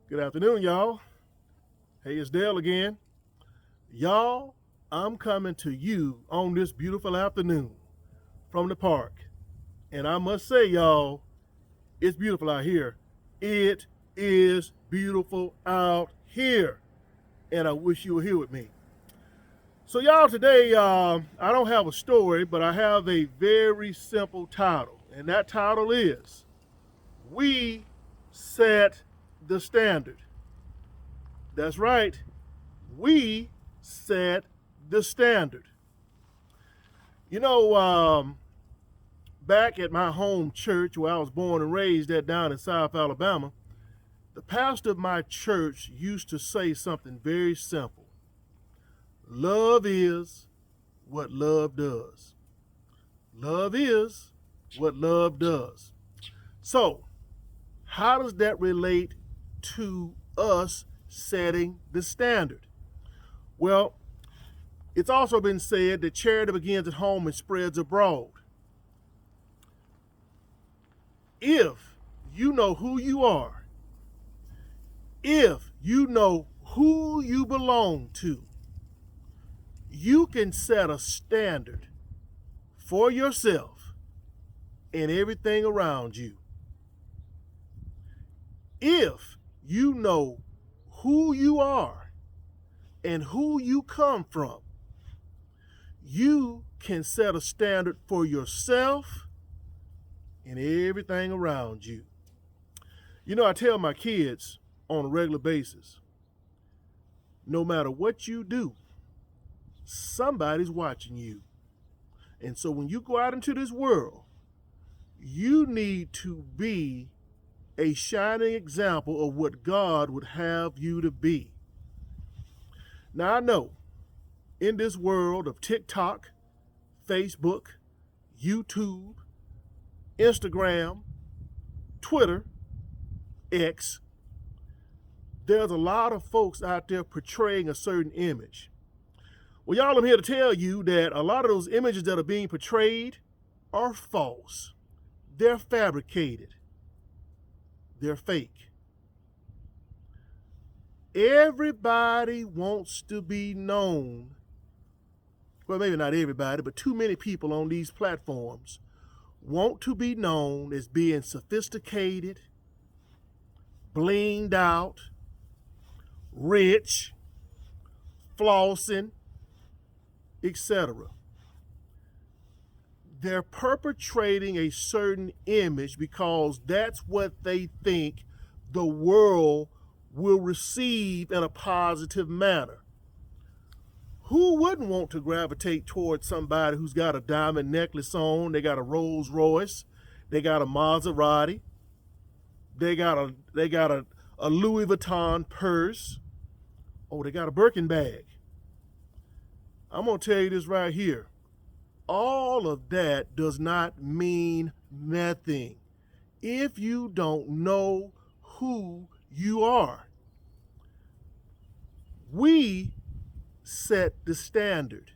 Good afternoon, y'all. Hey, it's Dale again. Y'all, I'm coming to you on this beautiful afternoon from the park. And I must say, y'all, it's beautiful out here. It is beautiful out here. And I wish you were here with me. So, y'all, today I don't have a story, but I have a very simple title. And that title is We Set the Standard. That's right. We set the standard. You know, back at my home church where I was born and raised at down in South Alabama, the pastor of my church used to say something very simple. Love is what love does. Love is what love does. So, how does that relate to us setting the standard? Well, it's also been said that charity begins at home and spreads abroad. If you know who you are, if you know who you belong to, you can set a standard for yourself and everything around you. If you know who you are and who you come from, you can set a standard for yourself and everything around you. You know, I tell my kids on a regular basis, no matter what you do, somebody's watching you. And so when you go out into this world, you need to be a shining example of what God would have you to be. Now, I know in this world of TikTok, Facebook, YouTube, Instagram, Twitter, X, there's a lot of folks out there portraying a certain image. Well, y'all, I'm here to tell you that a lot of those images that are being portrayed are false. They're fabricated. They're fake. Everybody wants to be known. Well, maybe not everybody, but too many people on these platforms want to be known as being sophisticated, blinged out, rich, flossing, etc. They're perpetrating a certain image because that's what they think the world will receive in a positive manner. Who wouldn't want to gravitate towards somebody who's got a diamond necklace on, they got a Rolls Royce, they got a Maserati, they got a Louis Vuitton purse, oh, they got a Birkin bag. I'm going to tell you this right here. All of that does not mean nothing if you don't know who you are. We set the standard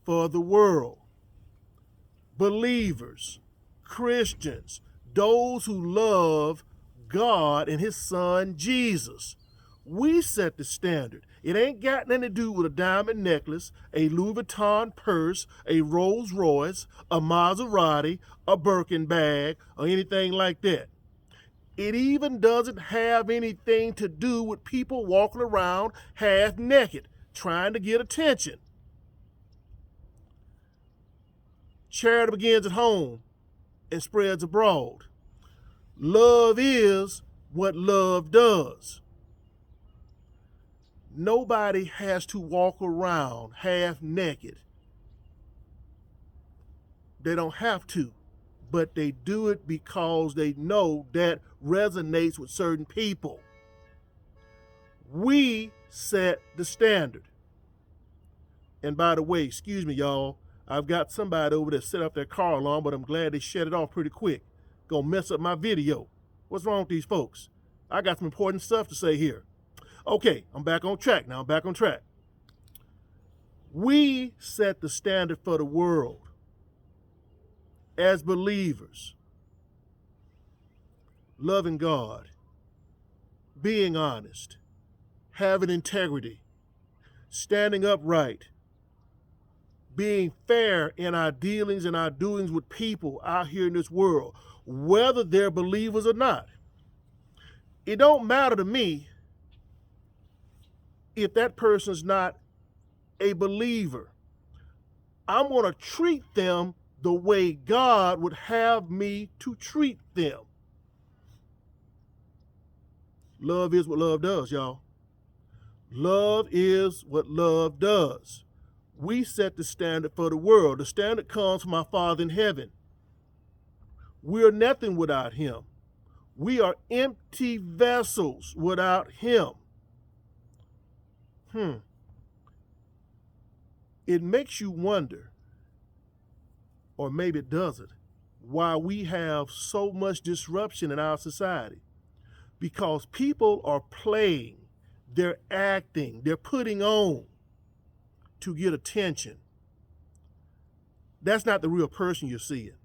for the world. Believers, Christians, those who love God and His Son Jesus. We set the standard. It ain't got nothing to do with a diamond necklace, a Louis Vuitton purse, a Rolls Royce, a Maserati, a Birkin bag, or anything like that. It even doesn't have anything to do with people walking around half naked, trying to get attention. Charity begins at home and spreads abroad. Love is what love does. Nobody has to walk around half naked. They don't have to, but they do it because they know that resonates with certain people. We set the standard. And by the way, excuse me, y'all, I've got somebody over there set up their car alarm, but I'm glad they shut it off pretty quick. Gonna mess up my video. What's wrong with these folks? I got some important stuff to say here. Okay, I'm back on track now. I'm back on track. We set the standard for the world as believers, loving God, being honest, having integrity, standing upright, being fair in our dealings and our doings with people out here in this world, whether they're believers or not. It don't matter to me if that person's not a believer. I'm going to treat them the way God would have me to treat them. Love is what love does, y'all. Love is what love does. We set the standard for the world. The standard comes from our Father in heaven. We are nothing without him. We are empty vessels without him. It makes you wonder, or maybe it doesn't, why we have so much disruption in our society. Because people are playing, they're acting, they're putting on to get attention. That's not the real person you're seeing.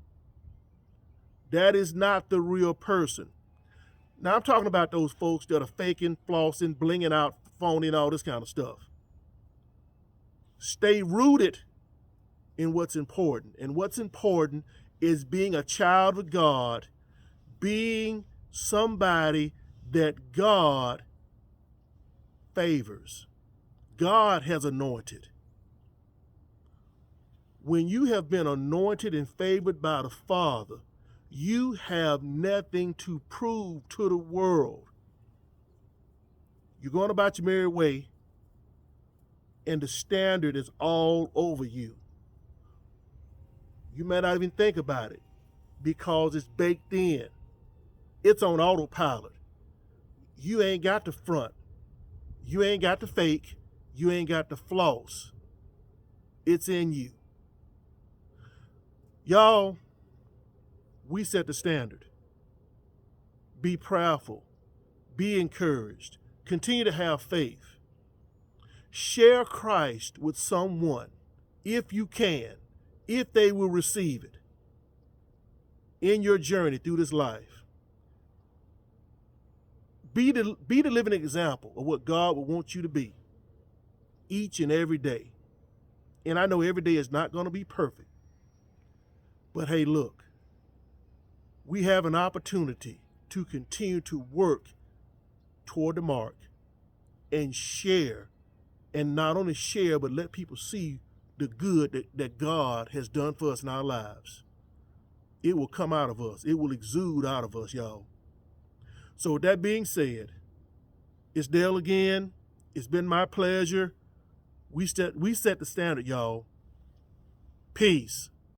That is not the real person. Now I'm talking about those folks that are faking, flossing, blinging out, phoning, all this kind of stuff. Stay rooted in what's important. And what's important is being a child of God, being somebody that God favors. God has anointed. When you have been anointed and favored by the Father, you have nothing to prove to the world. You're going about your merry way, and the standard is all over you. You may not even think about it because it's baked in. It's on autopilot. You ain't got to front. You ain't got to fake. You ain't got to floss. It's in you. Y'all, we set the standard. Be proudful. Be encouraged. Continue to have faith. Share Christ with someone if you can, if they will receive it in your journey through this life. Be the living example of what God would want you to be each and every day. And I know every day is not going to be perfect. But hey, look, we have an opportunity to continue to work toward the mark and share, and not only share, but let people see the good that God has done for us in our lives. It will come out of us. It will exude out of us, y'all. So with that being said, it's Dale again. It's been my pleasure. We set the standard, y'all. Peace.